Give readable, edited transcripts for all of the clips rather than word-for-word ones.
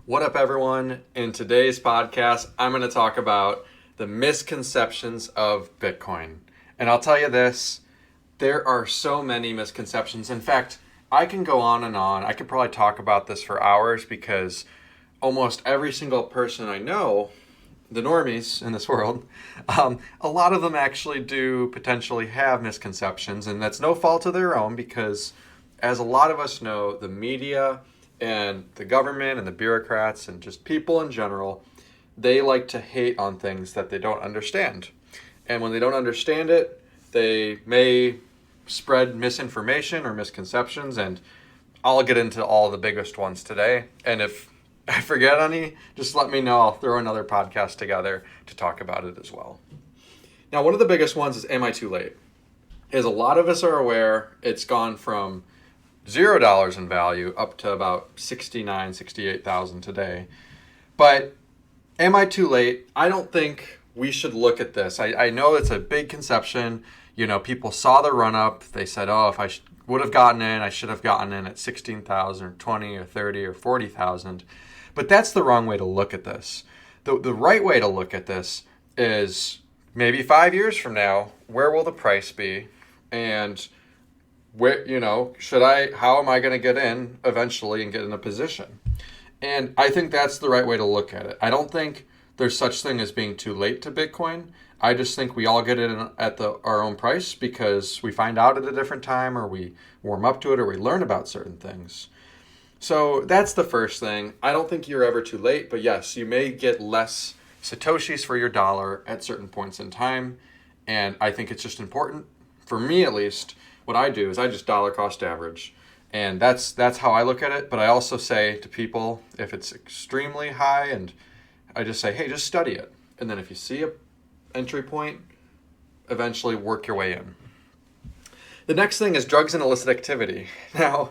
What up, everyone? In today's podcast, I'm going to talk about the misconceptions of Bitcoin. And I'll tell you this, there are so many misconceptions. In fact, I can go on and on. I could probably talk about this for hours because almost every single person I know, the normies in this world, a lot of them actually do potentially have misconceptions. And that's no fault of their own because, as a lot of us know, the media and the government and the bureaucrats and just people in general, they like to hate on things that they don't understand. And when they don't understand it, they may spread misinformation or misconceptions, and I'll get into all the biggest ones today. And if I forget any, just let me know. I'll throw another podcast together to talk about it as well. Now, one of the biggest ones is, am I too late? As a lot of us are aware, it's gone from $0 in value up to about 68,000 today. But am I too late? I don't think we should look at this. I know it's a big conception. You know, people saw the run up. They said, oh, if I would have gotten in, I should have gotten in at 16,000 or 20 or 30 or 40,000. But that's the wrong way to look at this. The right way to look at this is maybe 5 years from now, where will the price be? And where, how am I going to get in eventually and get in a position? And I think that's the right way to look at it. I don't think there's such thing as being too late to Bitcoin. I just think we all get in at our own price because we find out at a different time, or we warm up to it, or we learn about certain things. So that's the first thing. I don't think you're ever too late, but yes, you may get less Satoshis for your dollar at certain points in time. And I think it's just important, for me at least. What I do is I just dollar cost average, and that's how I look at it. But I also say to people, if it's extremely high, and I just say, hey, just study it. And then if you see a entry point, eventually work your way in. The next thing is drugs and illicit activity. Now,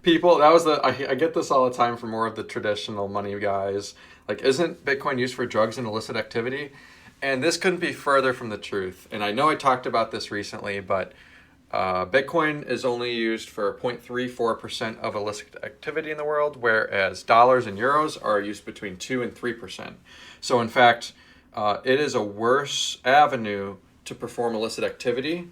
people, I get this all the time from more of the traditional money guys. Like, isn't Bitcoin used for drugs and illicit activity? And this couldn't be further from the truth. And I know I talked about this recently, but Bitcoin is only used for 0.34% of illicit activity in the world, whereas dollars and euros are used between 2 and 3%. So in fact, it is a worse avenue to perform illicit activity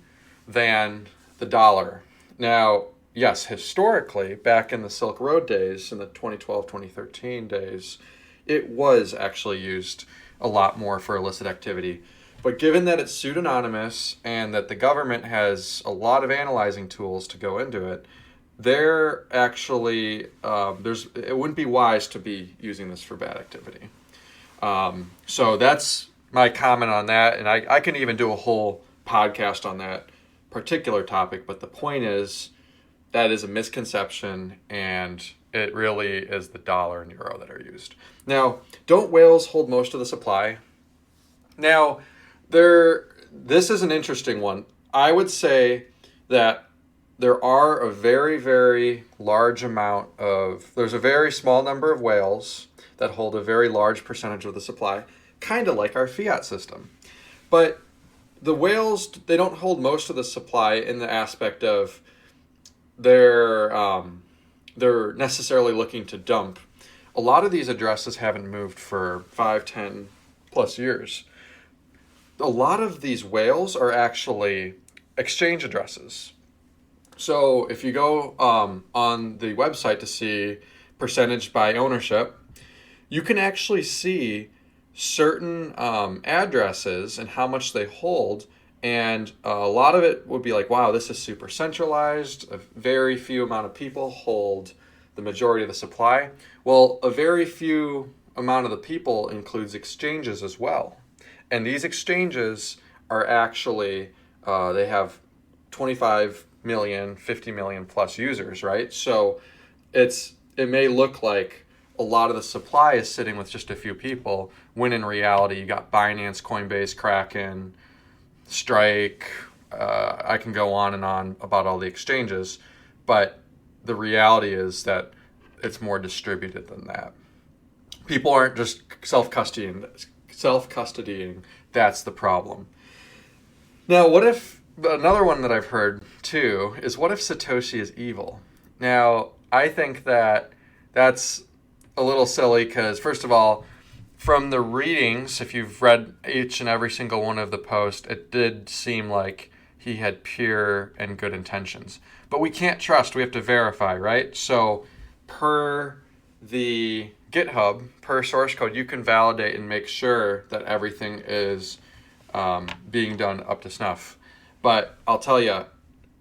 than the dollar. Now, yes, historically, back in the Silk Road days, in the 2012, 2013 days, it was actually used a lot more for illicit activity. But given that it's pseudonymous and that the government has a lot of analyzing tools to go into it, they're actually, it wouldn't be wise to be using this for bad activity. So that's my comment on that. And I can even do a whole podcast on that particular topic. But the point is, that is a misconception, and it really is the dollar and euro that are used. Now, don't whales hold most of the supply? Now, this is an interesting one. I would say that there are a very, very large there's a very small number of whales that hold a very large percentage of the supply, kind of like our fiat system. But the whales, they don't hold most of the supply in the aspect of they're necessarily looking to dump. A lot of these addresses haven't moved for 5, 10 plus years. A lot of these whales are actually exchange addresses. So if you go on the website to see percentage by ownership, you can actually see certain addresses and how much they hold. And a lot of it would be like, wow, this is super centralized. A very few amount of people hold the majority of the supply. Well, a very few amount of the people includes exchanges as well. And these exchanges are actually, they have 25 million, 50 million plus users, right? So it may look like a lot of the supply is sitting with just a few people, when in reality you got Binance, Coinbase, Kraken, Strike. I can go on and on about all the exchanges, but the reality is that it's more distributed than that. People aren't just self-custodying. That's the problem. Now, what if, another one that I've heard too, is what if Satoshi is evil? Now, I think that that's a little silly because, first of all, from the readings, if you've read each and every single one of the posts, it did seem like he had pure and good intentions. But we can't trust, we have to verify, right? So per the GitHub, per source code, you can validate and make sure that everything is being done up to snuff. But I'll tell you,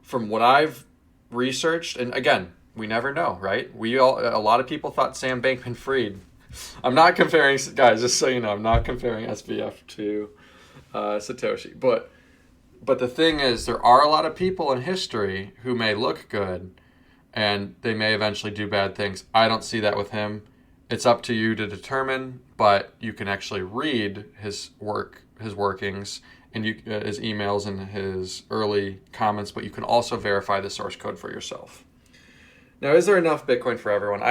from what I've researched, and again, we never know, right? A lot of people thought Sam Bankman-Fried. I'm not comparing, guys, just so you know, I'm not comparing SBF to Satoshi. But the thing is, there are a lot of people in history who may look good and they may eventually do bad things. I don't see that with him. It's up to you to determine, but you can actually read his workings, and his emails and his early comments, but you can also verify the source code for yourself. Now, is there enough Bitcoin for everyone?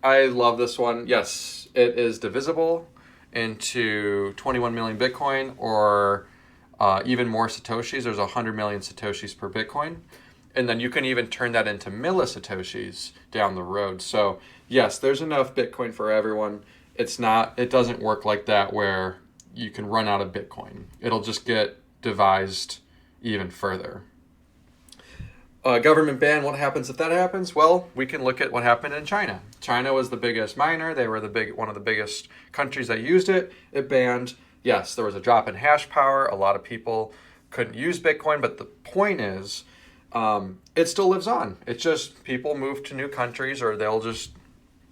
I love this one. Yes, it is divisible into 21 million Bitcoin or even more Satoshis. There's 100 million Satoshis per Bitcoin. And then you can even turn that into millisatoshis down the road. So yes, there's enough Bitcoin for everyone. It doesn't work like that where you can run out of Bitcoin. It'll just get devised even further. Government ban, what happens if that happens? Well, we can look at what happened in China. China was the biggest miner. They were one of the biggest countries that used it. It banned. Yes, there was a drop in hash power. A lot of people couldn't use Bitcoin, but the point is, it still lives on. It's just people move to new countries or they'll just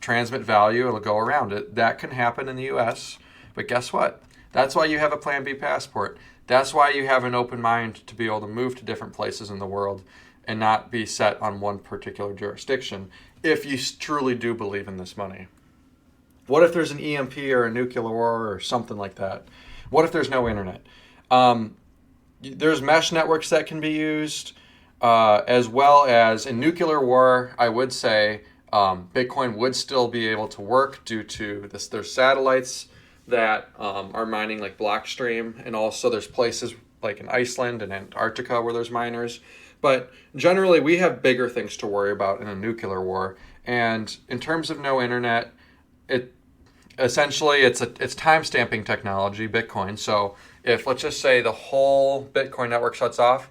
transmit value. It'll go around it. That can happen in the U.S., but guess what? That's why you have a Plan B passport. That's why you have an open mind to be able to move to different places in the world and not be set on one particular jurisdiction if you truly do believe in this money. What if there's an EMP or a nuclear war or something like that? What if there's no internet? There's mesh networks that can be used, as well as in nuclear war, I would say Bitcoin would still be able to work due to this. There's satellites that are mining like Blockstream, and also there's places like in Iceland and Antarctica where there's miners. But generally, we have bigger things to worry about in a nuclear war. And in terms of no internet, essentially it's time stamping technology, Bitcoin. So if, let's just say, the whole Bitcoin network shuts off,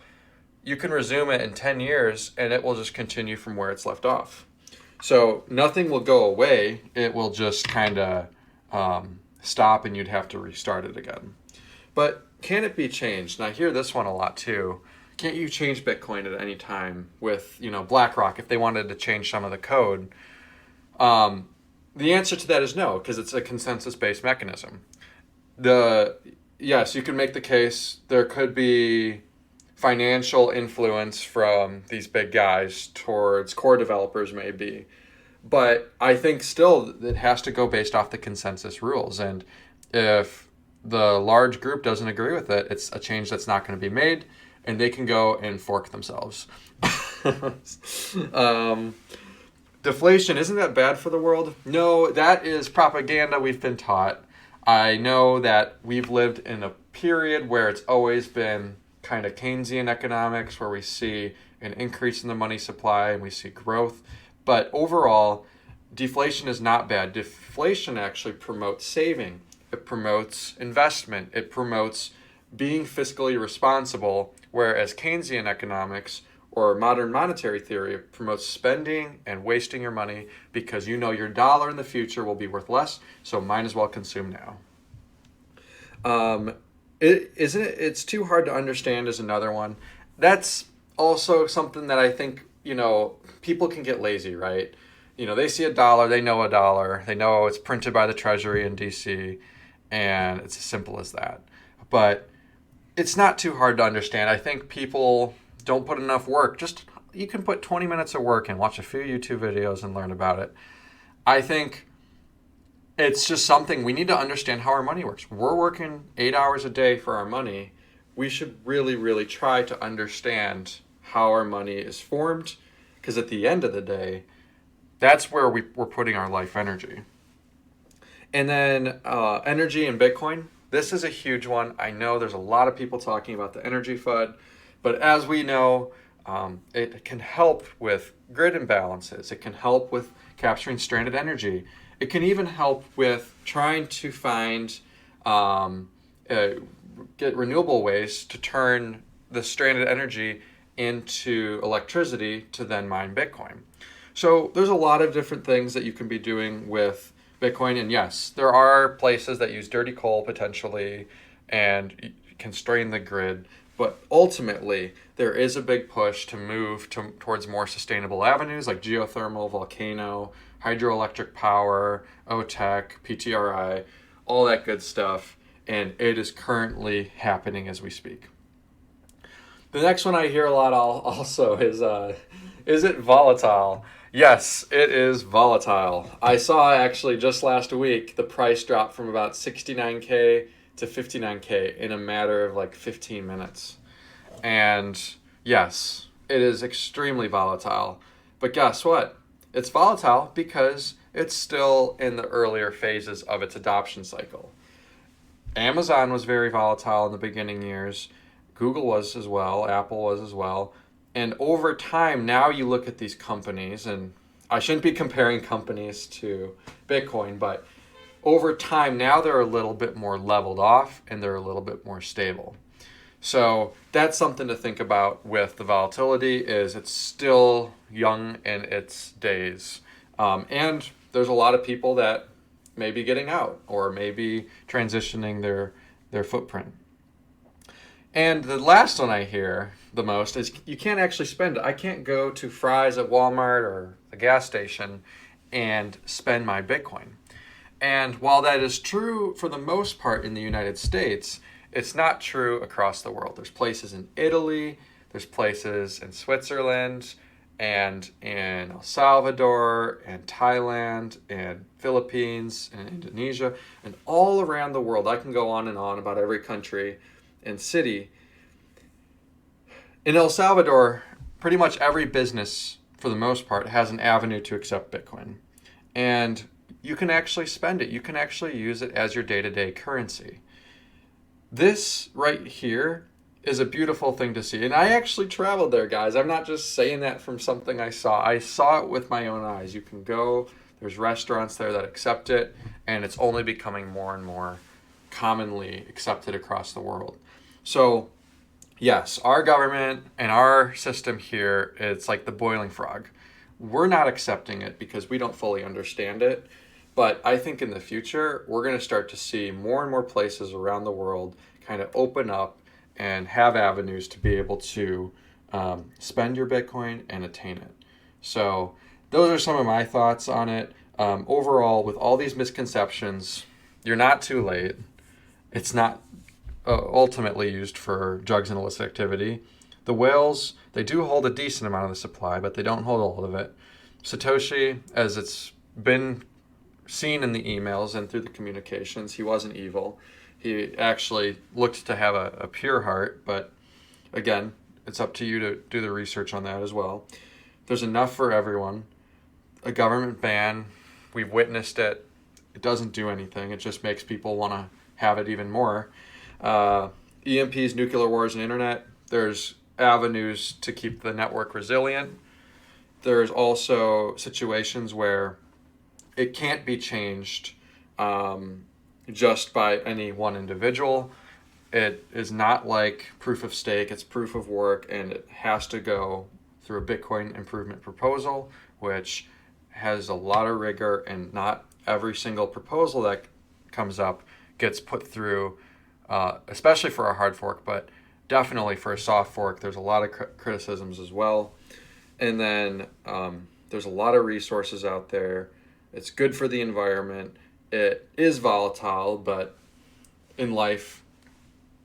you can resume it in 10 years and it will just continue from where it's left off. So nothing will go away. It will just kind of stop and you'd have to restart it again. But can it be changed? And I hear this one a lot too. Can't you change Bitcoin at any time with, BlackRock if they wanted to change some of the code? The answer to that is no, because it's a consensus-based mechanism. Yes, you can make the case there could be financial influence from these big guys towards core developers maybe. But I think still it has to go based off the consensus rules. And if the large group doesn't agree with it, it's a change that's not going to be made, and they can go and fork themselves. Deflation, isn't that bad for the world? No, that is propaganda we've been taught. I know that we've lived in a period where it's always been kind of Keynesian economics, where we see an increase in the money supply and we see growth. But overall, deflation is not bad. Deflation actually promotes saving. It promotes investment. It promotes being fiscally responsible, whereas Keynesian economics or modern monetary theory promotes spending and wasting your money because your dollar in the future will be worth less, so might as well consume now. It's too hard to understand is another one. That's also something that I think, people can get lazy, right? They see a dollar, they know it's printed by the Treasury in DC, and it's as simple as that. But it's not too hard to understand. I think people don't put enough work. You can put 20 minutes of work and watch a few YouTube videos and learn about it. I think it's just something we need to understand how our money works. We're working 8 hours a day for our money. We should really, really try to understand how our money is formed, because at the end of the day, that's where we're putting our life energy. And then energy and Bitcoin. This is a huge one. I know there's a lot of people talking about the energy FUD, but as we know, it can help with grid imbalances. It can help with capturing stranded energy. It can even help with trying to find, get renewable ways to turn the stranded energy into electricity to then mine Bitcoin. So there's a lot of different things that you can be doing with Bitcoin. And yes, there are places that use dirty coal potentially and constrain the grid. But ultimately, there is a big push to move towards more sustainable avenues like geothermal, volcano, hydroelectric power, OTEC, PTRI, all that good stuff. And it is currently happening as we speak. The next one I hear a lot also is it volatile? Yes, it is volatile. I saw actually just last week the price drop from about 69K to 59K in a matter of like 15 minutes. And yes, it is extremely volatile. But guess what? It's volatile because it's still in the earlier phases of its adoption cycle. Amazon was very volatile in the beginning years. Google was as well. Apple was as well. And over time, now you look at these companies, and I shouldn't be comparing companies to Bitcoin, but over time, now they're a little bit more leveled off and they're a little bit more stable. So that's something to think about with the volatility is it's still young in its days. And there's a lot of people that may be getting out or maybe transitioning their footprint. And the last one I hear the most is you can't actually spend it. I can't go to Fry's at Walmart or the gas station and spend my Bitcoin. And while that is true for the most part in the United States, it's not true across the world. There's places in Italy, there's places in Switzerland, and in El Salvador, and Thailand, and Philippines, and Indonesia, and all around the world. I can go on and on about every country and city. In El Salvador, pretty much every business, for the most part, has an avenue to accept Bitcoin. And you can actually spend it. You can actually use it as your day-to-day currency. This right here is a beautiful thing to see. And I actually traveled there, guys. I'm not just saying that from something I saw. I saw it with my own eyes. You can go, there's restaurants there that accept it, and it's only becoming more and more commonly accepted across the world. So, yes, our government and our system here, it's like the boiling frog. We're not accepting it because we don't fully understand it. But I think in the future, we're going to start to see more and more places around the world kind of open up and have avenues to be able to spend your Bitcoin and attain it. So those are some of my thoughts on it. Overall, with all these misconceptions, you're not too late. It's not ultimately used for drugs and illicit activity. The whales, they do hold a decent amount of the supply, but they don't hold all of it. Satoshi, as it's been seen in the emails and through the communications, he wasn't evil. He actually looked to have a pure heart, but again, it's up to you to do the research on that as well. There's enough for everyone. A government ban, we've witnessed it. It doesn't do anything. It just makes people want to have it even more. EMPs, nuclear wars, and internet, there's avenues to keep the network resilient. There's also situations where it can't be changed just by any one individual. It is not like proof of stake, it's proof of work, and it has to go through a Bitcoin improvement proposal, which has a lot of rigor, and not every single proposal that comes up gets put through, especially for a hard fork, but definitely for a soft fork. There's a lot of criticisms as well. And then there's a lot of resources out there. It's good for the environment. It is volatile, but in life,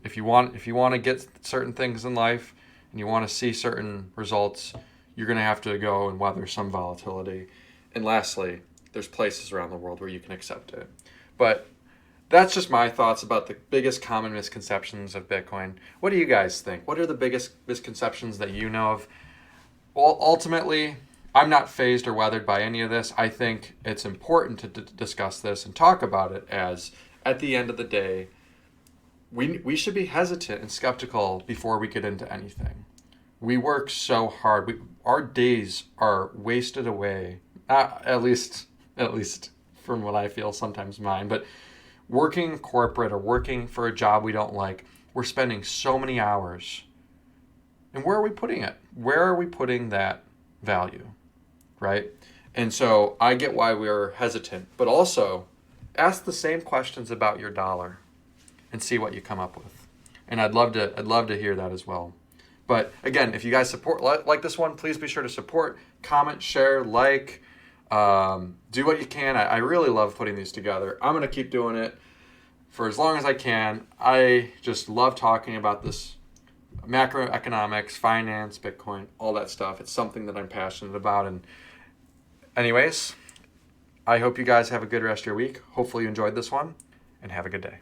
if you want to get certain things in life and you want to see certain results, you're going to have to go and weather some volatility. And lastly, there's places around the world where you can accept it. But that's just my thoughts about the biggest common misconceptions of Bitcoin. What do you guys think? What are the biggest misconceptions that you know of? Well, ultimately, I'm not fazed or weathered by any of this. I think it's important to discuss this and talk about it, as at the end of the day, we should be hesitant and skeptical before we get into anything. We work so hard. Our days are wasted away, at least from what I feel, sometimes mine. But working corporate or working for a job we don't like, we're spending so many hours. And where are we putting it? Where are we putting that value, right? And so I get why we're hesitant, but also ask the same questions about your dollar and see what you come up with. And I'd love to hear that as well. But again, if you guys support like this one, please be sure to support, comment, share, like, do what you can. I really love putting these together. I'm going to keep doing it for as long as I can. I just love talking about this macroeconomics, finance, Bitcoin, all that stuff. It's something that I'm passionate about. And anyways, I hope you guys have a good rest of your week. Hopefully you enjoyed this one, and have a good day.